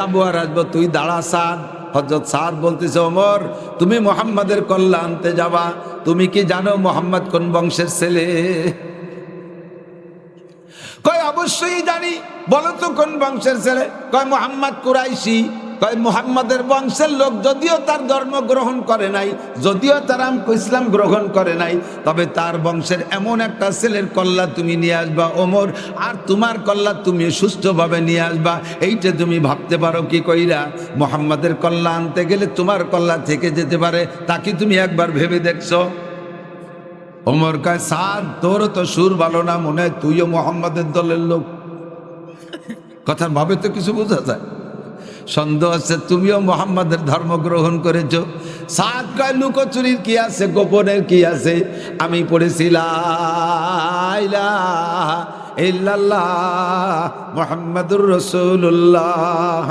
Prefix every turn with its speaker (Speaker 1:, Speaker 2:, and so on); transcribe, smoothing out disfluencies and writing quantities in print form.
Speaker 1: আবু আর আসবো, তুই দাঁড়া সাদ। হযরত সাদ বলতেছে, ওমর তুমি মুহাম্মাদের কল্লা আনতে যাবা, তুমি কি জানো মুহাম্মদ কোন বংশের ছেলে? কয় অবশ্যই জানি, বলো তো কোন বংশের ছেলে? কয় মুহাম্মদ কুরাইশি। কয় মুহাম্মাদের বংশের লোক, যদিও তার ধর্ম গ্রহণ করে নাই, যদিও তার ইসলাম গ্রহণ করে নাই, তবে তার বংশের এমন একটা ছেলের কল্লা তুমি নিয়ে আসবা ওমর, আর তোমার কল্লা তুমি সুস্থভাবে নিয়ে আসবা। এইটা তুমি ভাবতে পারো কি কইরা? মুহাম্মাদের কল্লা আনতে গেলে তোমার কল্লা থেকে যেতে পারে, তাকে তুমি একবার ভেবে দেখছো? ওমর কয়, সাদ তোর তো সুর ভালো না, মনে হয় তুইও মুহাম্মাদের দলের লোক। কথা ভাবে তো কিছু বোঝা যায়, সন্দেহ আছে তুমিও মুহাম্মাদের ধর্ম গ্রহণ করেছো। সাদ কয়, লুকোচুরির কি আছে, গোপনের কি আছে? আমি পড়েছি লা ইলাহা ইল্লাল্লাহ মুহাম্মাদুর রাসূলুল্লাহ।